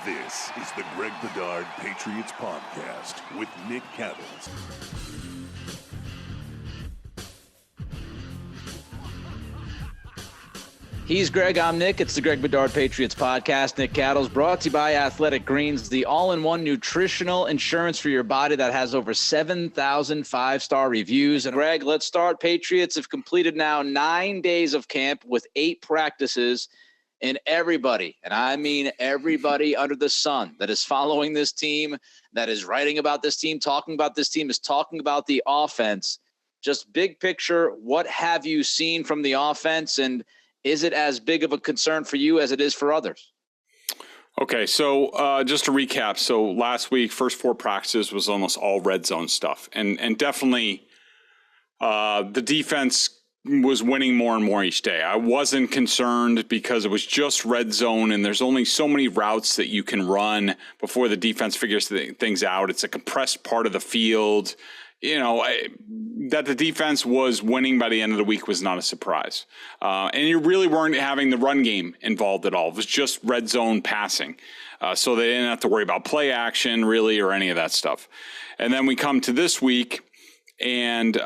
This is the Greg Bedard Patriots Podcast with Nick Cattles. He's Greg, I'm Nick. It's the Greg Bedard Patriots Podcast. Nick Cattles, brought to you by Athletic Greens, the all-in-one nutritional insurance for your body that has over 7,000 five-star reviews. And Greg, let's start. Patriots have completed now 9 days of camp with 8 practices. And everybody, and I mean everybody under the sun that is following this team, that is writing about this team, talking about this team, is talking about the offense. Just big picture, what have you seen from the offense, and is it as big of a concern for you as it is for others? Okay, so just to recap, so last week, first 4 practices was almost all red zone stuff. And definitely the defense was winning more and more each day. I wasn't concerned because it was just red zone, and there's only so many routes that you can run before the defense figures things out. It's a compressed part of the field. You know, that the defense was winning by the end of the week was not a surprise. And you really weren't having the run game involved at all. It was just red zone passing. So they didn't have to worry about play action really or any of that stuff. And then we come to this week, and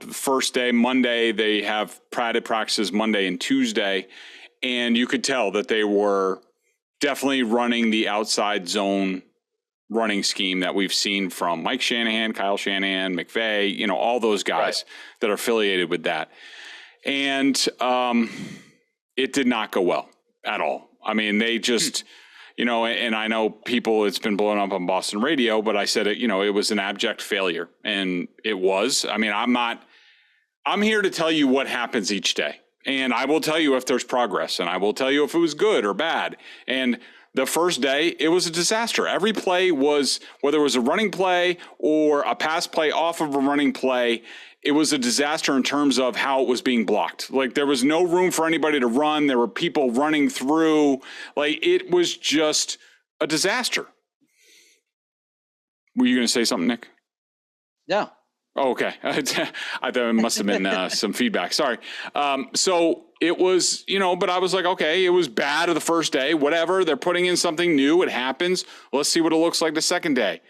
first day, Monday, they have padded practices Monday and Tuesday. And you could tell that they were definitely running the outside zone running scheme that we've seen from Mike Shanahan, Kyle Shanahan, McVay, you know, all those guys that are affiliated with that. And it did not go well at all. I mean, they just, you know, and I know people, it's been blown up on Boston radio, but I said it, you know, it was an abject failure. And it was. I mean, I'm here to tell you what happens each day. And I will tell you if there's progress, and I will tell you if it was good or bad. And the first day, it was a disaster. Every play was, whether it was a running play or a pass play off of a running play, it was a disaster in terms of how it was being blocked. Like, there was no room for anybody to run. There were people running through. Like, it was just a disaster. Were you going to say something, Nick? No. Oh, okay. I thought it must have been some feedback. Sorry. So it was, you know, but I was like, okay, it was bad of the first day, whatever. They're putting in something new. It happens. Let's see what it looks like the second day.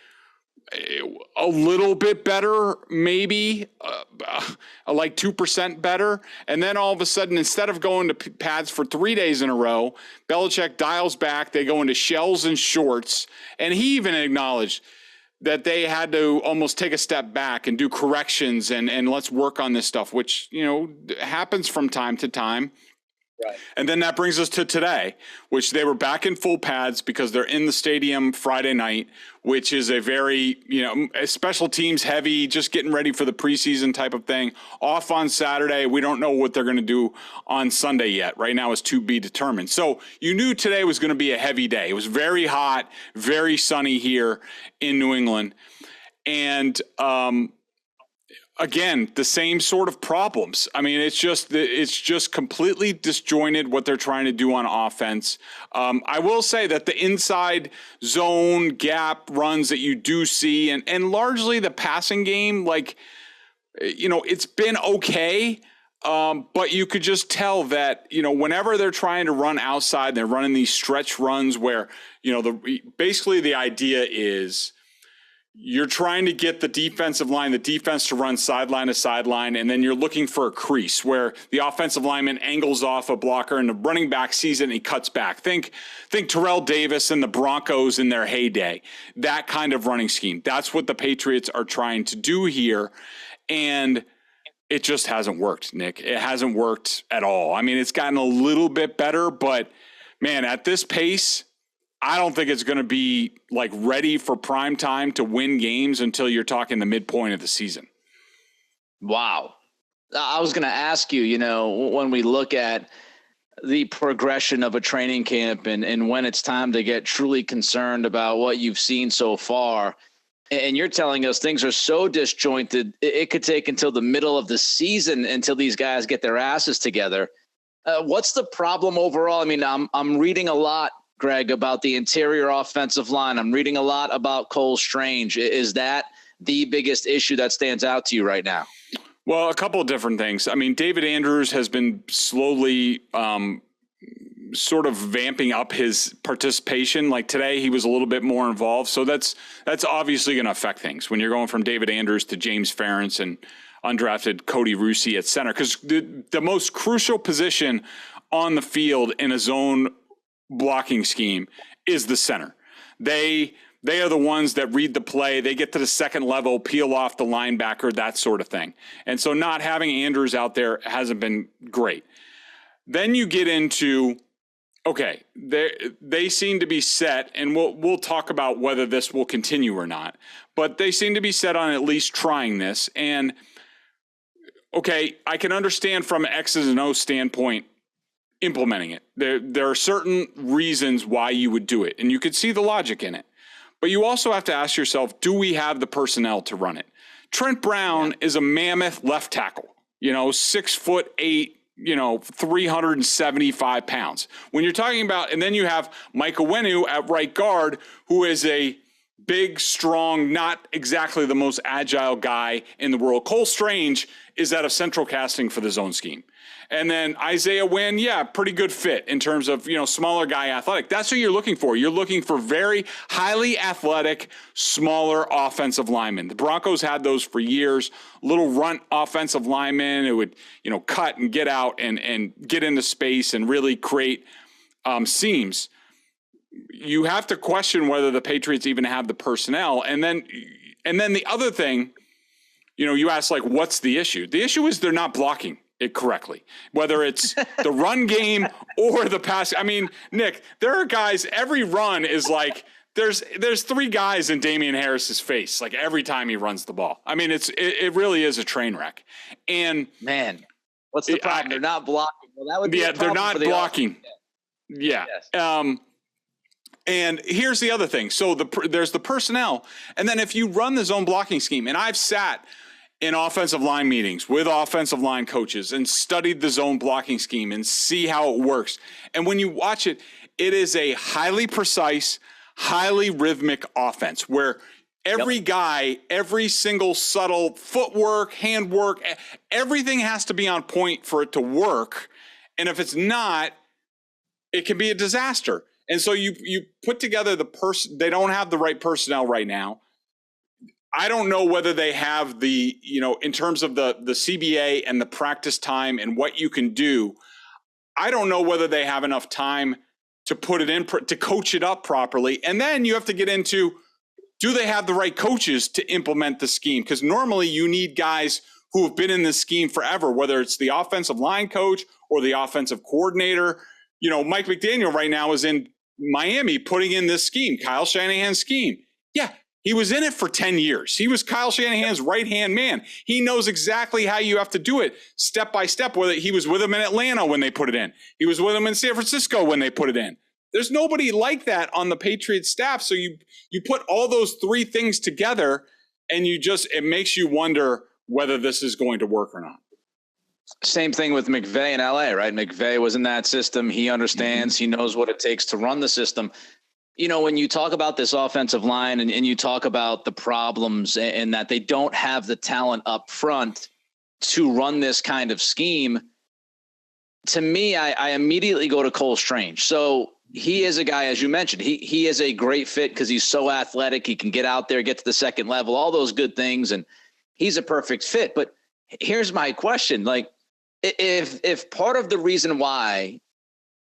A little bit better, maybe like 2% better. And then all of a sudden, instead of going to pads for 3 days in a row, Belichick dials back. They go into shells and shorts. And he even acknowledged that they had to almost take a step back and do corrections and let's work on this stuff, which, you know, happens from time to time. Right. And then that brings us to today, which they were back in full pads because they're in the stadium Friday night, which is a very, you know, special teams heavy, just getting ready for the preseason type of thing. Off on Saturday. We don't know what they're going to do on Sunday yet. Right now it's to be determined. So you knew today was going to be a heavy day. It was very hot, very sunny here in New England. And, again, the same sort of problems. I mean, it's just completely disjointed what they're trying to do on offense. I will say that the inside zone gap runs that you do see, and largely the passing game, like, you know, it's been okay. But you could just tell that, you know, whenever they're trying to run outside, they're running these stretch runs where, you know, basically the idea is you're trying to get the defense to run sideline to sideline, and then you're looking for a crease where the offensive lineman angles off a blocker and the running back sees it and he cuts back. Think Terrell Davis and the Broncos in their heyday, that kind of running scheme. That's what the Patriots are trying to do here, and it just hasn't worked, Nick. It hasn't worked at all. I mean, it's gotten a little bit better, but, man, at this pace, I don't think it's going to be like ready for prime time to win games until you're talking the midpoint of the season. Wow. I was going to ask you, you know, when we look at the progression of a training camp and when it's time to get truly concerned about what you've seen so far, and you're telling us things are so disjointed, it could take until the middle of the season until these guys get their asses together. What's the problem overall? I mean, I'm reading a lot, Greg, about the interior offensive line. I'm reading a lot about Cole Strange. Is that the biggest issue that stands out to you right now? Well, a couple of different things. I mean, David Andrews has been slowly sort of vamping up his participation. Like today, he was a little bit more involved. So that's obviously going to affect things when you're going from David Andrews to James Ferentz and undrafted Cody Rusey at center. Because the most crucial position on the field in a zone blocking scheme is the center. They are the ones that read the play. They get to the second level, peel off the linebacker, that sort of thing. And so not having Andrews out there hasn't been great. Then you get into, okay, they seem to be set, and we'll talk about whether this will continue or not, but they seem to be set on at least trying this. And, okay, I can understand from an X's and O's standpoint implementing it. There are certain reasons why you would do it, and you could see the logic in it. But you also have to ask yourself, do we have the personnel to run it? Trent Brown is a mammoth left tackle, 6'8", 375 pounds. When you're talking about, and then you have Mike Owenu at right guard, who is a big, strong, not exactly the most agile guy in the world. Cole Strange is out of central casting for the zone scheme. And then Isaiah Wynn, pretty good fit in terms of, smaller guy athletic. That's what you're looking for. You're looking for very highly athletic, smaller offensive linemen. The Broncos had those for years, little runt offensive linemen who would, cut and get out and get into space and really create seams. You have to question whether the Patriots even have the personnel. And then the other thing, you ask, like, what's the issue? The issue is they're not blocking it correctly, whether it's the run game or the pass. I mean, Nick, there are guys, every run is like, there's three guys in Damian Harris's face, like every time he runs the ball. I mean, it really is a train wreck. And man, what's the problem? They're not blocking. Well, that would be a problem. They're not blocking. Yeah. Yes. And here's the other thing. So there's the personnel. And then if you run the zone blocking scheme, and I've sat in offensive line meetings with offensive line coaches and studied the zone blocking scheme and see how it works. And when you watch it, it is a highly precise, highly rhythmic offense where every guy, every single subtle footwork, handwork, everything has to be on point for it to work. And if it's not, it can be a disaster. And so you put together they don't have the right personnel right now. I don't know whether they have the, in terms of the CBA and the practice time and what you can do, I don't know whether they have enough time to put it in, to coach it up properly. And then you have to get into, do they have the right coaches to implement the scheme? Because normally you need guys who have been in this scheme forever, whether it's the offensive line coach or the offensive coordinator. Mike McDaniel right now is in Miami putting in this scheme, Kyle Shanahan's scheme. Yeah. He was in it for 10 years. He was Kyle Shanahan's right-hand man. He knows exactly how you have to do it step by step, whether he was with him in Atlanta when they put it in. He was with him in San Francisco when they put it in. There's nobody like that on the Patriots staff. So you put all those three things together and it makes you wonder whether this is going to work or not. Same thing with McVay in LA, right? McVay was in that system. He understands. He knows what it takes to run the system. When you talk about this offensive line and you talk about the problems and that they don't have the talent up front to run this kind of scheme, to me, I immediately go to Cole Strange. So he is a guy, as you mentioned, he is a great fit because he's so athletic. He can get out there, get to the second level, all those good things. And he's a perfect fit. But here's my question. Like, if part of the reason why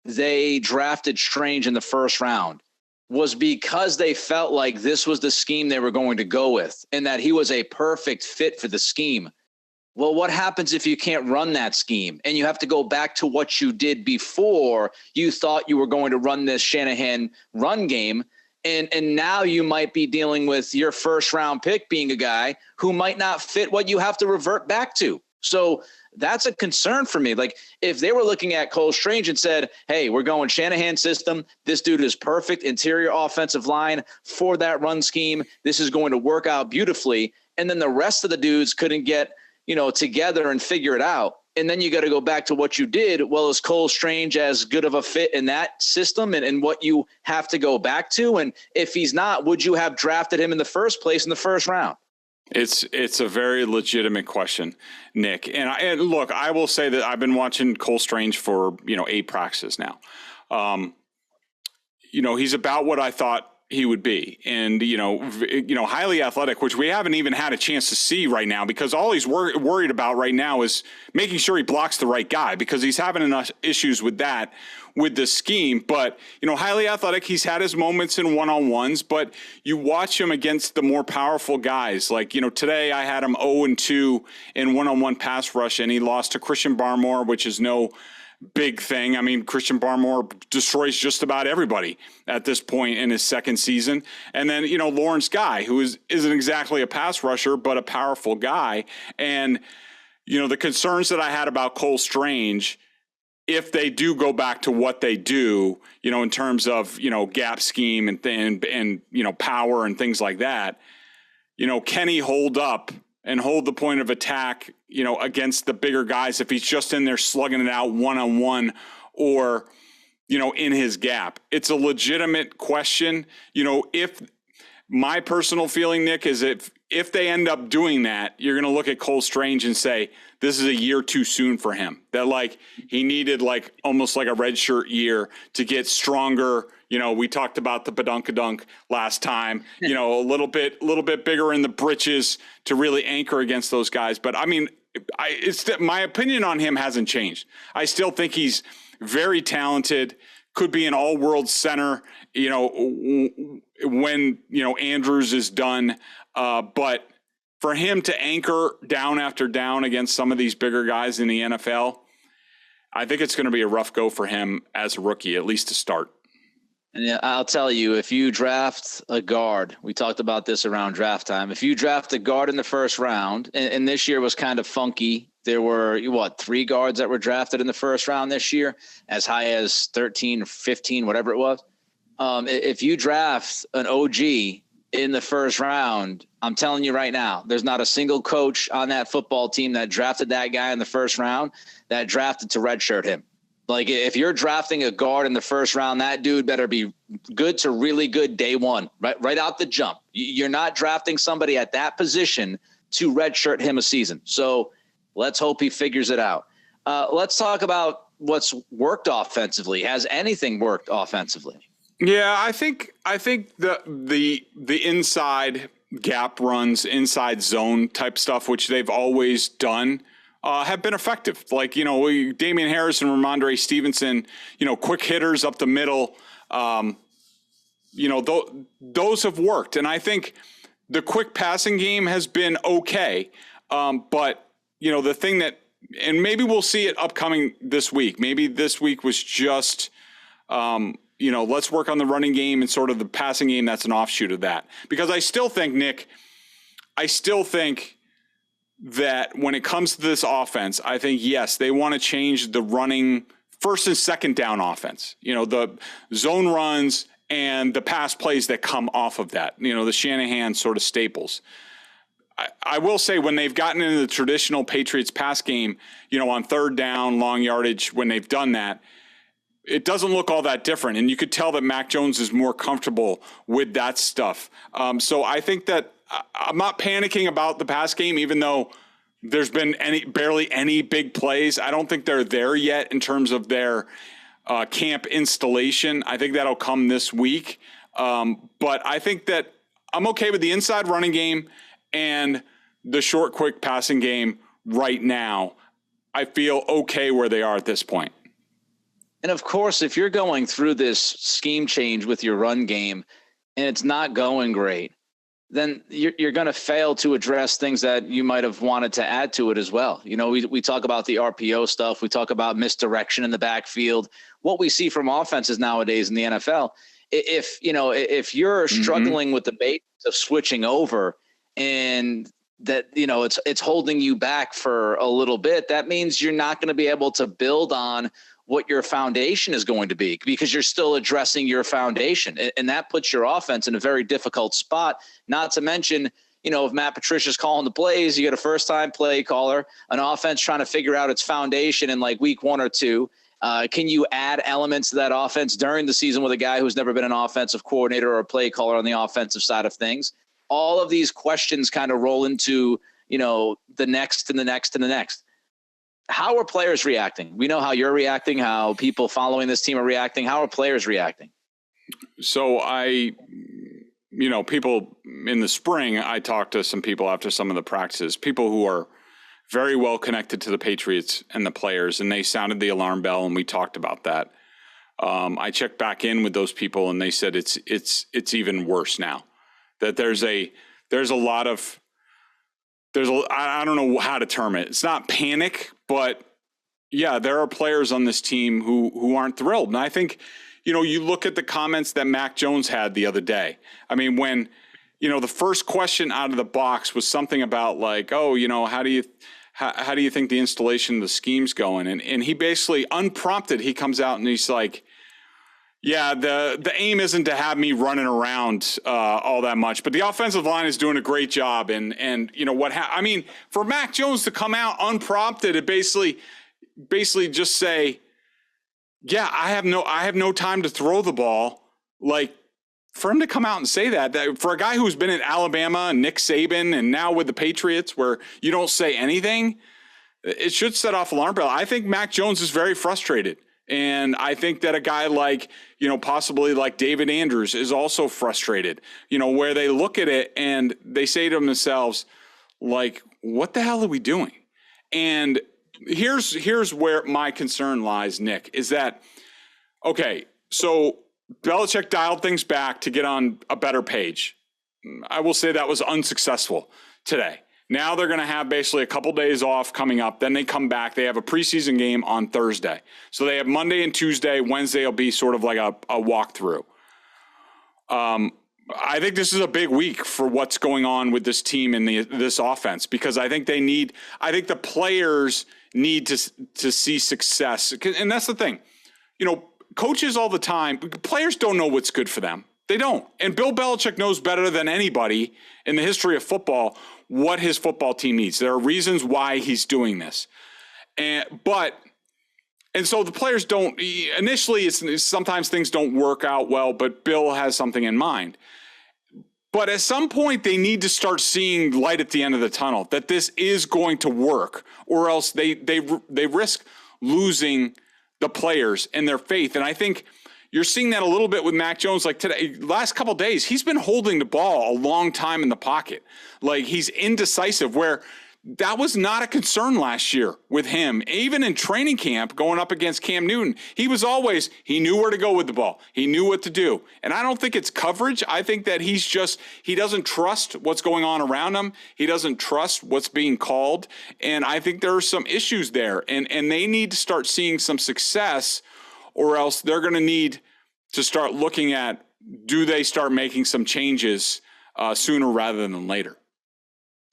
they drafted Strange in the first round was because they felt like this was the scheme they were going to go with and that he was a perfect fit for the scheme. Well, what happens if you can't run that scheme and you have to go back to what you did before you thought you were going to run this Shanahan run game? And now you might be dealing with your first round pick being a guy who might not fit what you have to revert back to. So that's a concern for me. Like, if they were looking at Cole Strange and said, hey, we're going Shanahan system. This dude is perfect interior offensive line for that run scheme. This is going to work out beautifully. And then the rest of the dudes couldn't get, together and figure it out. And then you got to go back to what you did. Well, is Cole Strange as good of a fit in that system and what you have to go back to? And if he's not, would you have drafted him in the first place in the first round? It's a very legitimate question, Nick. And look, I will say that I've been watching Cole Strange for 8 practices now. He's about what I thought he would be, and highly athletic, which we haven't even had a chance to see right now, because all he's worried about right now is making sure he blocks the right guy, because he's having enough issues with that with the scheme. But highly athletic, he's had his moments in one-on-ones, but you watch him against the more powerful guys. Like today I had him 0-2 in one-on-one pass rush, and he lost to Christian Barmore, which is no big thing. I mean, Christian Barmore destroys just about everybody at this point in his second season. And then, Lawrence Guy, who isn't exactly a pass rusher, but a powerful guy. And, the concerns that I had about Cole Strange, if they do go back to what they do, in terms of, gap scheme and power and things like that, can he hold up and hold the point of attack, against the bigger guys if he's just in there slugging it out one-on-one or, in his gap? It's a legitimate question. If my personal feeling, Nick, is if they end up doing that, you're going to look at Cole Strange and say, this is a year too soon for him. That he needed almost like a redshirt year to get stronger. We talked about the badunkadunk last time, a little bit bigger in the britches to really anchor against those guys. But I mean, my opinion on him hasn't changed. I still think he's very talented, could be an all-world center, when, Andrews is done. But for him to anchor down after down against some of these bigger guys in the NFL, I think it's going to be a rough go for him as a rookie, at least to start. And yeah, I'll tell you, if you draft a guard, we talked about this around draft time. If you draft a guard in the first round, and this year was kind of funky. There were, 3 guards that were drafted in the first round this year, as high as 13 or 15, whatever it was. If you draft an OG in the first round, I'm telling you right now, there's not a single coach on that football team that drafted that guy in the first round that drafted to redshirt him. If you're drafting a guard in the first round, that dude better be good to really good day one, right out the jump. You're not drafting somebody at that position to redshirt him a season. So let's hope he figures it out. Let's talk about what's worked offensively. Has anything worked offensively? Yeah, I think the inside gap runs, inside zone type stuff, which they've always done, have been effective. Damian Harris and Rhamondre Stevenson, quick hitters up the middle, those have worked. And I think the quick passing game has been okay. But, the thing that, and maybe we'll see it upcoming this week. Maybe this week was just, let's work on the running game and sort of the passing game. That's an offshoot of that. Because I still think, Nick, that when it comes to this offense, I think, yes, they want to change the running first and second down offense, the zone runs and the pass plays that come off of that, the Shanahan sort of staples. I will say, when they've gotten into the traditional Patriots pass game, on third down, long yardage, when they've done that, it doesn't look all that different. And you could tell that Mac Jones is more comfortable with that stuff. So I think that I'm not panicking about the pass game, even though there's been barely any big plays. I don't think they're there yet in terms of their camp installation. I think that'll come this week. But I think that I'm okay with the inside running game and the short, quick passing game right now. I feel okay where they are at this point. And of course, if you're going through this scheme change with your run game and it's not going great, then you're going to fail to address things that you might have wanted to add to it as well. We talk about the RPO stuff. We talk about misdirection in the backfield. What we see from offenses nowadays in the NFL, if you're struggling with the base of switching over and that, it's holding you back for a little bit, that means you're not going to be able to build on what your foundation is going to be, because you're still addressing your foundation. And that puts your offense in a very difficult spot. Not to mention, if Matt Patricia's calling the plays, you get a first-time play caller, an offense trying to figure out its foundation in week 1 or 2. Can you add elements to that offense during the season with a guy who's never been an offensive coordinator or a play caller on the offensive side of things? All of these questions kind of roll into, the next and the next and the next. how are players reacting? We know how you're reacting, how people following this team are reacting. How are players reacting? So people in the spring, I talked to some people after some of the practices, people who are very well connected to the Patriots and the players, and they sounded the alarm bell, and we talked about that. I checked back in with those people, and they said it's even worse now. That I don't know how to term it. It's not panic, but yeah, there are players on this team who aren't thrilled. And I think, you look at the comments that Mac Jones had the other day. I mean, when, the first question out of the box was something about like, oh, how do you think the installation of the scheme's going? And he basically, unprompted, he comes out and he's like, yeah, the aim isn't to have me running around all that much, but the offensive line is doing a great job. And for Mac Jones to come out unprompted and basically just say, yeah, I have no time to throw the ball. Like, for him to come out and say that for a guy who's been at Alabama and Nick Saban and now with the Patriots, where you don't say anything, it should set off alarm bell. I think Mac Jones is very frustrated. And I think that a guy like, possibly like David Andrews is also frustrated, where they look at it and they say to themselves, like, what the hell are we doing? And here's where my concern lies, Nick, is that, okay, so Belichick dialed things back to get on a better page. I will say that was unsuccessful today. Now they're going to have basically a couple days off coming up. Then they come back. They have a preseason game on Thursday. So they have Monday and Tuesday. Wednesday will be sort of like a walkthrough. I think this is a big week for what's going on with this team and this offense, because I think the players need to see success. And that's the thing. Coaches all the time, players don't know what's good for them. They don't. And Bill Belichick knows better than anybody in the history of football what his football team needs. There are reasons why he's doing this. And so the players don't, initially sometimes things don't work out well, but Bill has something in mind. But at some point they need to start seeing light at the end of the tunnel, that this is going to work, or else they risk losing the players and their faith. And I think you're seeing that a little bit with Mac Jones. Like today, last couple of days, he's been holding the ball a long time in the pocket. Like, he's indecisive, where that was not a concern last year with him. Even in training camp, going up against Cam Newton, he knew where to go with the ball. He knew what to do. And I don't think it's coverage. I think that he doesn't trust what's going on around him. He doesn't trust what's being called. And I think there are some issues there. And they need to start seeing some success, or else they're going to need to start looking at, do they start making some changes sooner rather than later?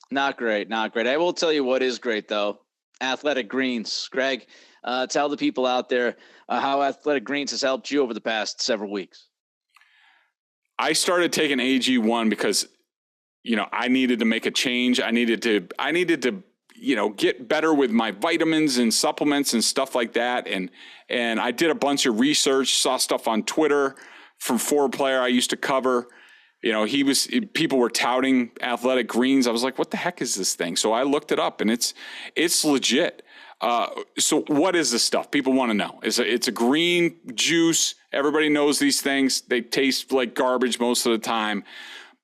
Not great. I will tell you what is great, though. Athletic Greens. Greg, tell the people out there how Athletic Greens has helped you over the past several weeks. I started taking AG1 because, I needed to make a change. I needed to get better with my vitamins and supplements and stuff like that. And I did a bunch of research, saw stuff on Twitter from Forward Player I used to cover. People were touting Athletic Greens. I was like, what the heck is this thing? So I looked it up, and it's legit. So what is this stuff? People want to know. It's a green juice. Everybody knows these things. They taste like garbage most of the time.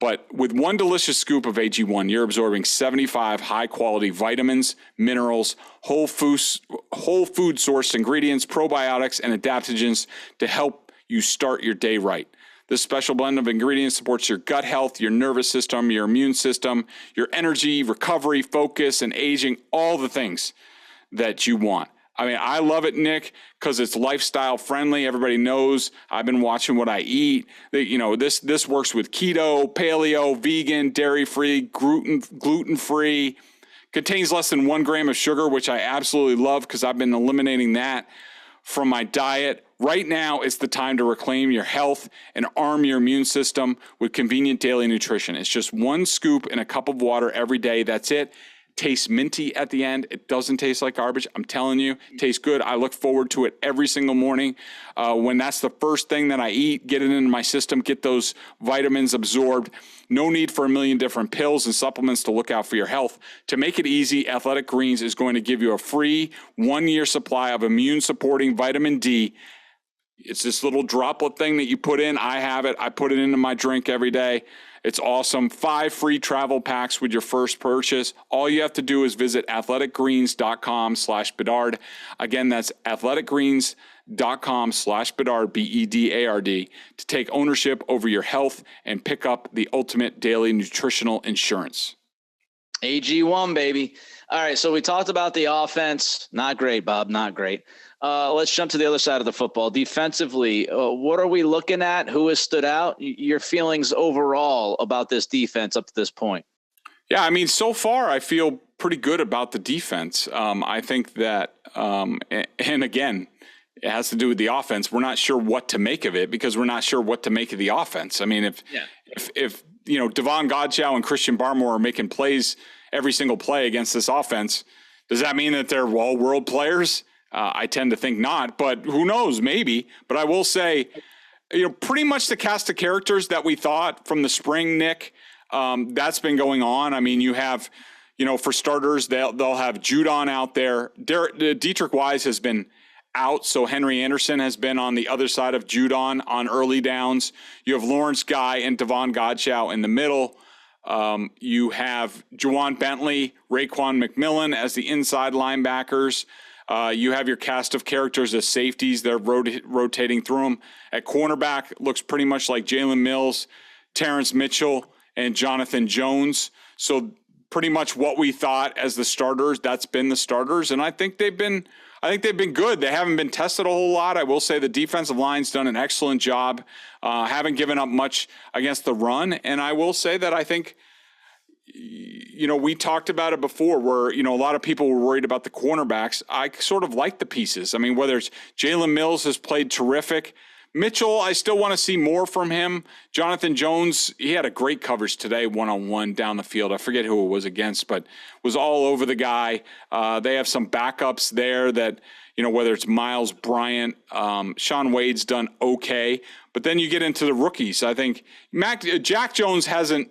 But with one delicious scoop of AG1, you're absorbing 75 high-quality vitamins, minerals, whole food sourced ingredients, probiotics, and adaptogens to help you start your day right. This special blend of ingredients supports your gut health, your nervous system, your immune system, your energy, recovery, focus, and aging, all the things that you want. I mean, I love it, Nick, because it's lifestyle friendly. Everybody knows I've been watching what I eat. This works with keto, paleo, vegan, dairy-free, gluten-free. Contains less than 1 gram of sugar, which I absolutely love because I've been eliminating that from my diet. Right now, it's the time to reclaim your health and arm your immune system with convenient daily nutrition. It's just 1 scoop in a cup of water every day. That's it. tastes minty at the end. It doesn't taste like garbage. I'm telling you, it tastes good. I look forward to it every single morning. When that's the first thing that I eat, get it into my system, get those vitamins absorbed. No need for a million different pills and supplements to look out for your health. To make it easy, Athletic Greens is going to give you a free 1-year supply of immune-supporting vitamin D. It's this little droplet thing that you put in. I have it. I put it into my drink every day. It's awesome. 5 free travel packs with your first purchase. All you have to do is visit athleticgreens.com/Bedard. Again, that's athleticgreens.com/Bedard, BEDARD, to take ownership over your health and pick up the ultimate daily nutritional insurance. AG1, baby. All right, so we talked about the offense. Not great, Bob, not great. Let's jump to the other side of the football. Defensively, what are we looking at? Who has stood out? Your feelings overall about this defense up to this point? Yeah, I mean, so far I feel pretty good about the defense. I think that, and again, it has to do with the offense. We're not sure what to make of it because we're not sure what to make of the offense. I mean, if Devon Godchow and Christian Barmore are making plays every single play against this offense, does that mean that they're all world players? I tend to think not, but who knows, maybe. But I will say, pretty much the cast of characters that we thought from the spring, Nick, that's been going on. I mean, you have, for starters, they'll have Judon out there. Dietrich Wise has been out, so Henry Anderson has been on the other side of Judon on early downs. You have Lawrence Guy and Devon Godchow in the middle. You have Juwan Bentley, Raekwon McMillan as the inside linebackers. You have your cast of characters as safeties. They're rotating through them. At cornerback, looks pretty much like Jalen Mills, Terrence Mitchell, and Jonathan Jones. So pretty much what we thought as the starters, that's been the starters. And I think they've been good. They haven't been tested a whole lot. I will say the defensive line's done an excellent job. Haven't given up much against the run. And I will say that I think, we talked about it before where, a lot of people were worried about the cornerbacks. I sort of like the pieces. I mean, whether it's Jalen Mills has played terrific. Mitchell, I still want to see more from him. Jonathan Jones, he had a great coverage today, one-on-one down the field. I forget who it was against, but was all over the guy. They have some backups there that, whether it's Miles Bryant, Sean Wade's done okay. But then you get into the rookies. I think Jack Jones hasn't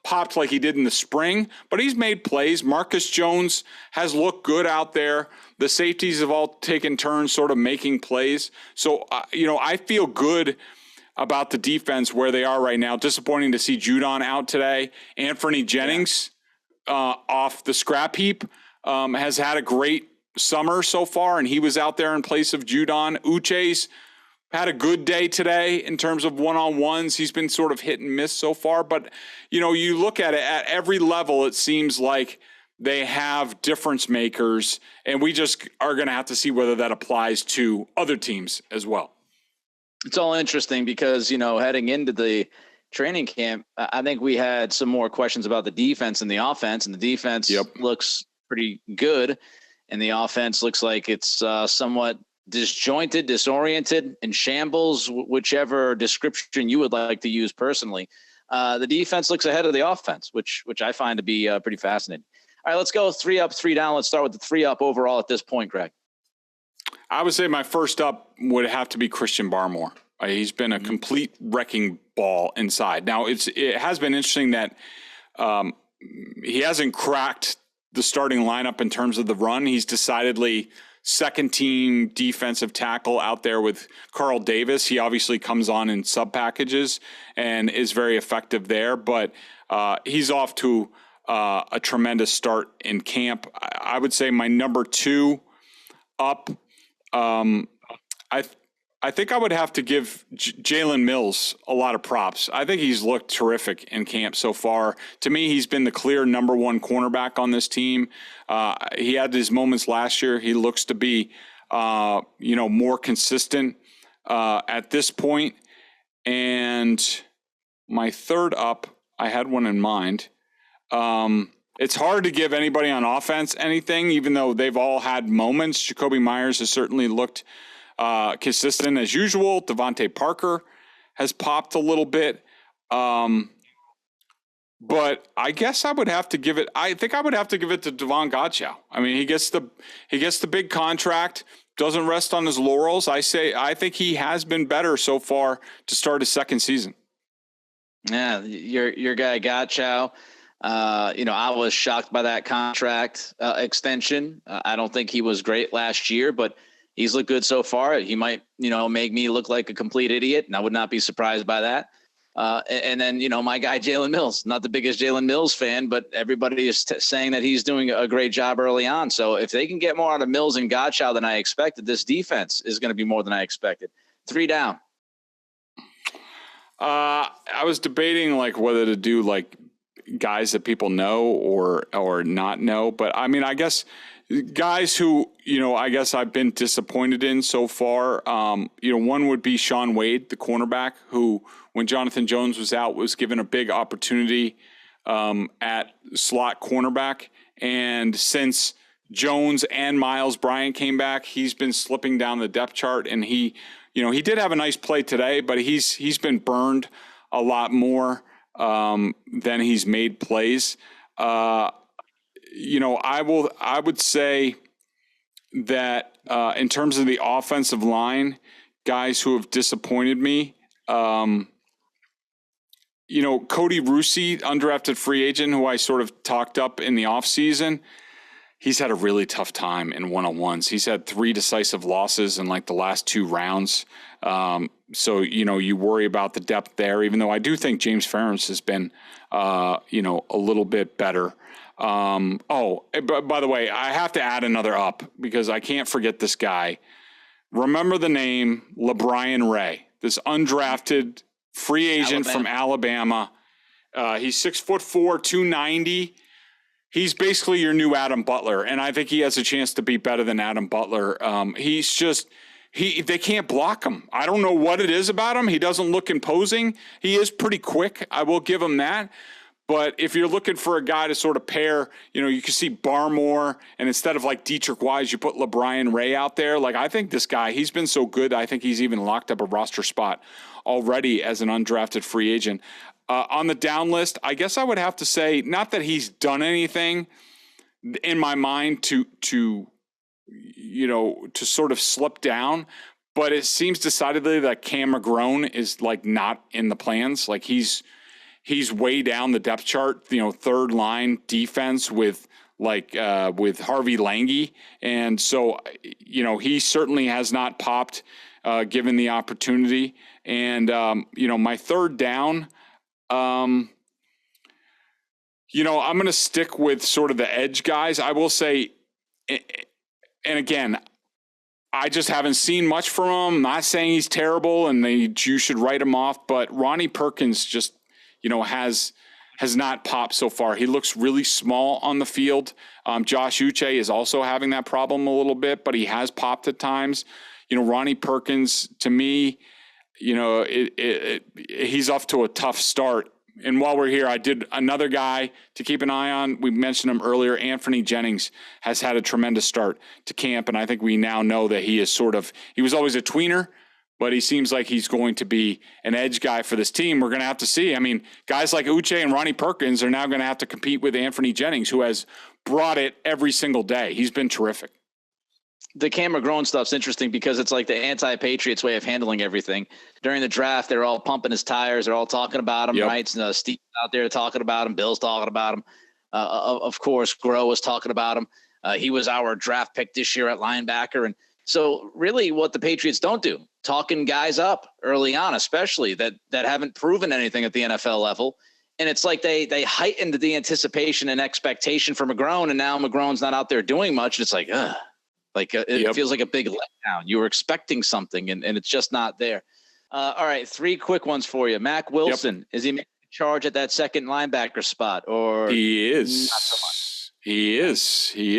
popped like he did in the spring, but he's made plays. Marcus Jones has looked good out there. The safeties have all taken turns sort of making plays. So, I feel good about the defense where they are right now. Disappointing to see Judon out today. Anthony Jennings off the scrap heap has had a great summer so far, and he was out there in place of Judon. Uche's had a good day today in terms of one-on-ones. He's been sort of hit and miss so far. But, you look at it at every level, it seems like they have difference makers, and we just are going to have to see whether that applies to other teams as well. It's all interesting because, heading into the training camp, I think we had some more questions about the defense and the offense, and the defense looks pretty good, and the offense looks like it's somewhat disjointed, disoriented, in shambles, whichever description you would like to use personally. The defense looks ahead of the offense, which I find to be pretty fascinating. All right, let's go 3 up, 3 down. Let's start with the 3 up overall at this point, Greg. I would say my first up would have to be Christian Barmore. He's been a complete wrecking ball inside. Now, it has been interesting that he hasn't cracked the starting lineup in terms of the run. He's decidedly second-team defensive tackle out there with Carl Davis. He obviously comes on in sub-packages and is very effective there, but he's off to a tremendous start in camp. I would say my number 2 up, I think I would have to give Jalen Mills a lot of props. I think he's looked terrific in camp so far. To me, he's been the clear number 1 cornerback on this team. He had his moments last year. He looks to be, more consistent at this point. And my third up, I had one in mind. It's hard to give anybody on offense anything, even though they've all had moments. Jacoby Myers has certainly looked consistent as usual. Devontae Parker has popped a little bit. But I guess I would have to give it. I think I would have to give it to Devon Godchaux. I mean, he gets the big contract. Doesn't rest on his laurels. I think he has been better so far to start his second season. Yeah, your guy Godchaux. I was shocked by that contract extension. I don't think he was great last year, but he's looked good so far. He might, make me look like a complete idiot, and I would not be surprised by that. And then, my guy, Jalen Mills, not the biggest Jalen Mills fan, but everybody is saying that he's doing a great job early on. So if they can get more out of Mills and Godchaux than I expected, this defense is going to be more than I expected. 3 down. I was debating whether to do guys that people know or not know. But I mean, I guess guys who, I guess I've been disappointed in so far. One would be Sean Wade, the cornerback, who, when Jonathan Jones was out, was given a big opportunity at slot cornerback. And since Jones and Miles Bryant came back, he's been slipping down the depth chart. And he did have a nice play today, but he's been burned a lot more than he's made plays. I would say that in terms of the offensive line, guys who have disappointed me, Cody Rusey, undrafted free agent, who I sort of talked up in the offseason, he's had a really tough time in one-on-ones. He's had 3 decisive losses in the last 2 rounds. So, you worry about the depth there, even though I do think James Ferentz has been, a little bit better. But by the way, I have to add another up because I can't forget this guy. Remember the name LeBrian Ray, this undrafted free agent from Alabama. He's 6'4", 290. He's basically your new Adam Butler, and I think he has a chance to be better than Adam Butler. They can't block him. I don't know what it is about him. He doesn't look imposing. He is pretty quick. I will give him that. But if you're looking for a guy to sort of pair, you can see Barmore, and instead of Dietrich Wise, you put LeBrian Ray out there. I think this guy, he's been so good. I think he's even locked up a roster spot already as an undrafted free agent. On the down list, I guess I would have to say, not that he's done anything in my mind to sort of slip down, but it seems decidedly that Cam McGrone is not in the plans. He's way down the depth chart, third line defense with Harvey Lange. And so, he certainly has not popped given the opportunity. And, my third down, I'm going to stick with sort of the edge guys. I will say, and again, I just haven't seen much from him. I'm not saying he's terrible and you should write him off, but Ronnie Perkins just, has not popped so far. He looks really small on the field. Josh Uche is also having that problem a little bit, but he has popped at times. Ronnie Perkins, to me, he's off to a tough start. And while we're here, I did another guy to keep an eye on. We mentioned him earlier. Anthony Jennings has had a tremendous start to camp, and I think we now know that he was always a tweener, but he seems like he's going to be an edge guy for this team. We're going to have to see. I mean, guys like Uche and Ronnie Perkins are now going to have to compete with Anthony Jennings, who has brought it every single day. He's been terrific. The Cam McGrone stuff's interesting because it's the anti-Patriots way of handling everything. During the draft, they're all pumping his tires. They're all talking about him, right? Steve's out there talking about him. Bill's talking about him. Of course, Groh was talking about him. He was our draft pick this year at linebacker. And so really what the Patriots don't do, talking guys up early on, especially that haven't proven anything at the NFL level. And it's they heightened the anticipation and expectation for McGrone, and now McGrone's not out there doing much. It's it feels like a big letdown. You were expecting something, and it's just not there. All right, 3 quick ones for you. Mack Wilson, is he making a charge at that second linebacker spot? Or he is. Not so much? He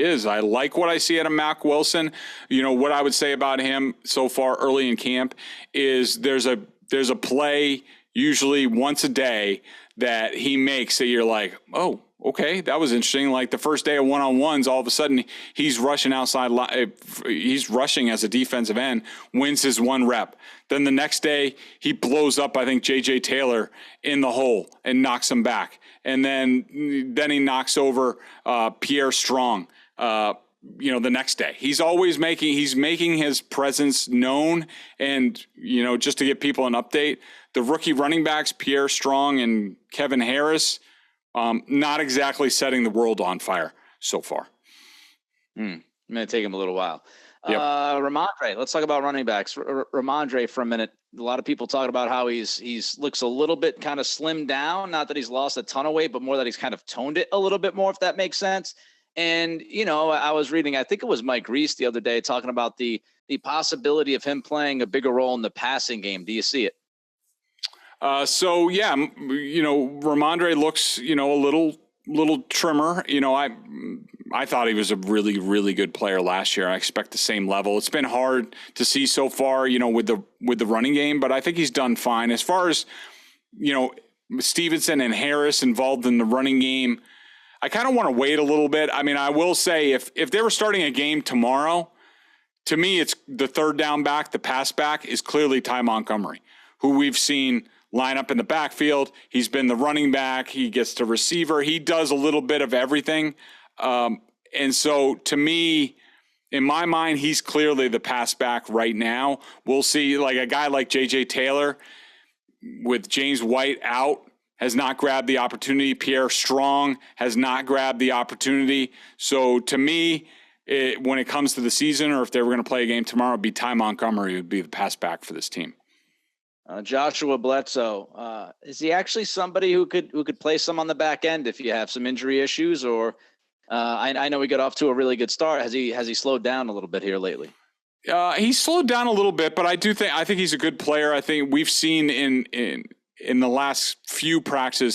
is. I like what I see out of Mack Wilson. What I would say about him so far early in camp is there's a play usually once a day that he makes that you're like, oh, okay, that was interesting. Like the first day of one-on-ones, all of a sudden he's rushing outside. He's rushing as a defensive end, wins his 1 rep. Then the next day he blows up, I think, J.J. Taylor in the hole and knocks him back. And then he knocks over Pierre Strong, the next day. He's always making his presence known. And, just to give people an update, the rookie running backs, Pierre Strong and Kevin Harris, not exactly setting the world on fire so far. Going to take him a little while. Yep. Rhamondre, let's talk about running backs. Rhamondre for a minute. A lot of people talking about how he's looks a little bit kind of slimmed down. Not that he's lost a ton of weight, but more that he's kind of toned it a little bit more, if that makes sense. And, I was reading, I think it was Mike Reese the other day talking about the possibility of him playing a bigger role in the passing game. Do you see it? Rhamondre looks, a little trimmer. I thought he was a really, really good player last year. I expect the same level. It's been hard to see so far, with the running game, but I think he's done fine. As far as, Stevenson and Harris involved in the running game, I kind of want to wait a little bit. I mean, I will say if they were starting a game tomorrow, to me, it's the third down back, the pass back is clearly Ty Montgomery, who we've seen line up in the backfield. He's been the running back. He gets to receiver. He does a little bit of everything. And so to me, in my mind, he's clearly the pass back right now. We'll see, like a guy like J.J. Taylor with James White out has not grabbed the opportunity. Pierre Strong has not grabbed the opportunity. So to me, when it comes to the season, or if they were going to play a game tomorrow, it'd be Ty Montgomery would be the pass back for this team. Joshuah Bledose, is he actually somebody who could play some on the back end if you have some injury issues? Or I know he got off to a really good start. Has he slowed down a little bit here lately? He's slowed down a little bit, but I think he's a good player. I think we've seen in the last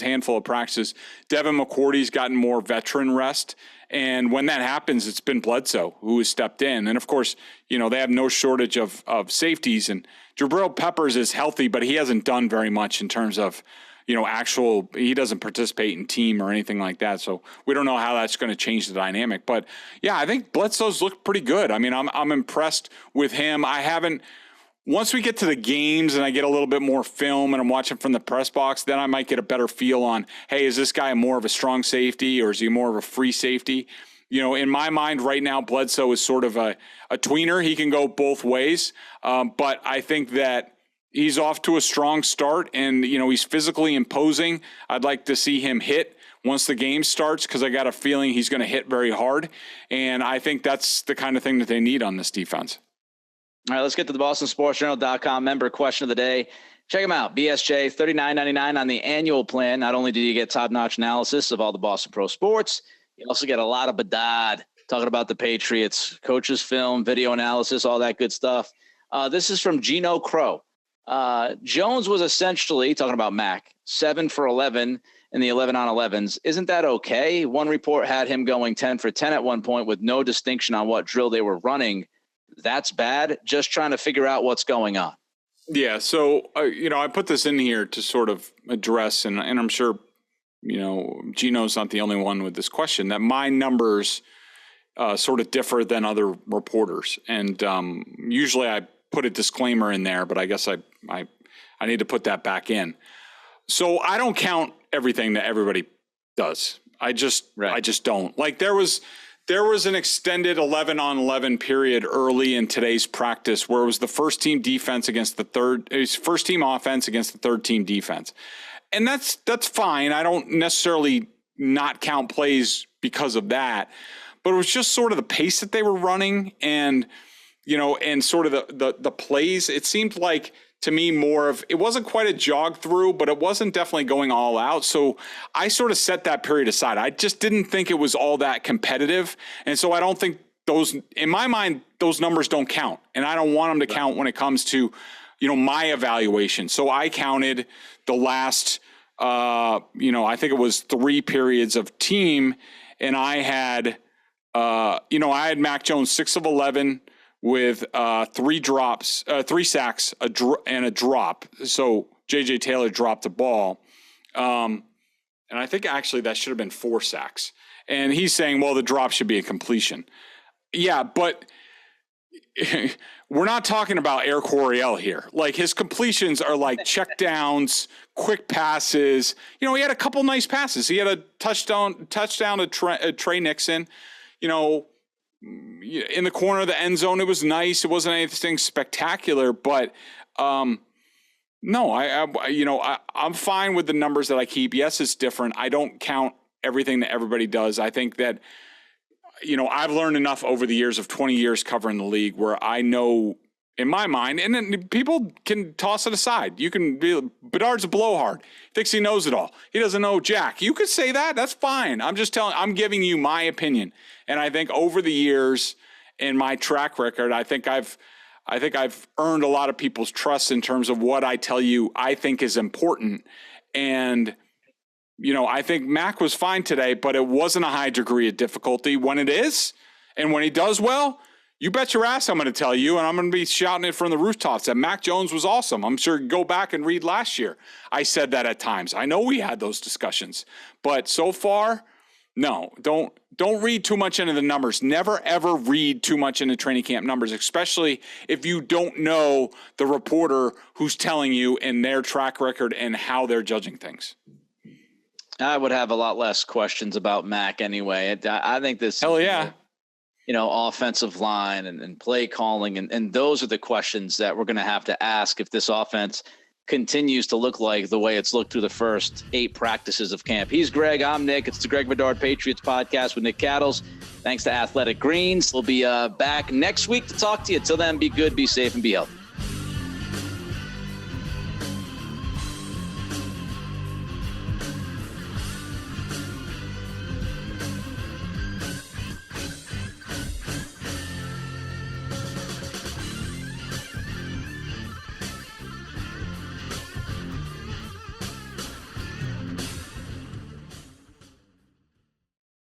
handful of practices, Devin McCourty's gotten more veteran rest. And when that happens, it's been Bledsoe who has stepped in. And of course, they have no shortage of safeties, and Jabril Peppers is healthy, but he hasn't done very much in terms of, he doesn't participate in team or anything like that. So we don't know how that's going to change the dynamic. But yeah, I think Bledsoe's looked pretty good. I mean, I'm impressed with him. Once we get to the games and I get a little bit more film and I'm watching from the press box, then I might get a better feel on, hey, is this guy more of a strong safety or is he more of a free safety? In my mind right now, Bledsoe is sort of a tweener. He can go both ways. But I think that he's off to a strong start and, he's physically imposing. I'd like to see him hit once the game starts because I got a feeling he's going to hit very hard. And I think that's the kind of thing that they need on this defense. All right, let's get to the BostonSportsJournal.com member question of the day. Check them out. BSJ, $39.99 on the annual plan. Not only do you get top-notch analysis of all the Boston Pro sports, you also get a lot of Bedard talking about the Patriots, coaches film, video analysis, all that good stuff. This is from Gino Crow. Jones was essentially, talking about Mack, 7 for 11 in the 11-on-11s. Isn't that okay? One report had him going 10 for 10 at one point with no distinction on what drill they were running. That's bad. Just trying to figure out what's going on. Yeah. So, I put this in here to sort of address, and I'm sure, Gino's not the only one with this question, that my numbers sort of differ than other reporters. And usually I put a disclaimer in there, but I guess I need to put that back in. So I don't count everything that everybody does. I just don't. Like there was an extended 11-on-11 period early in today's practice where it was the first team defense against first team offense against the third team defense. And that's fine. I don't necessarily not count plays because of that, but it was just sort of the pace that they were running and sort of the plays. It seemed like to me it wasn't quite a jog through, but it wasn't definitely going all out. So I sort of set that period aside. I just didn't think it was all that competitive. And so I don't think in my mind, those numbers don't count. And I don't want them to count when it comes to, my evaluation. So I counted the last, I think it was 3 periods of team. And I had, I had Mac Jones 6 of 11 with 3 sacks, and a drop. So J.J. Taylor dropped the ball. And And I think actually that should have been 4 sacks. And he's saying, well, the drop should be a completion. Yeah, but we're not talking about Air Coryell here. Like, his completions are like check downs, quick passes. You know, he had a couple nice passes. He had a touchdown to Trey Nixon. You know, in the corner of the end zone, it was nice. It wasn't anything spectacular, but no, I'm fine with the numbers that I keep. Yes, it's different. I don't count everything that everybody does. I think that, you know, I've learned enough over the years of 20 years covering the league where I know in my mind, and then people can toss it aside. You can be, Bedard's a blowhard. Thinks he knows it all. He doesn't know jack. You could say that. That's fine. I'm giving you my opinion. And I think over the years in my track record, I think I've earned a lot of people's trust in terms of what I tell you I think is important. And, you know, I think Mack was fine today, but it wasn't a high degree of difficulty. When it is, and when he does well, you bet your ass I'm going to tell you, and I'm going to be shouting it from the rooftops, that Mac Jones was awesome. I'm sure go back and read last year. I said that at times. I know we had those discussions. But so far, no, don't read too much into the numbers. Never, ever read too much into training camp numbers, especially if you don't know the reporter who's telling you in their track record and how they're judging things. I would have a lot less questions about Mac anyway. I think this, hell yeah, you know, offensive line and play calling, and those are the questions that we're going to have to ask if this offense continues to look like the way it's looked through the first 8 practices of camp. He's Greg. I'm Nick. It's the Greg Bedard Patriots Podcast with Nick Cattles. Thanks to Athletic Greens. We'll be back next week to talk to you. Till then, be good, be safe, and be healthy.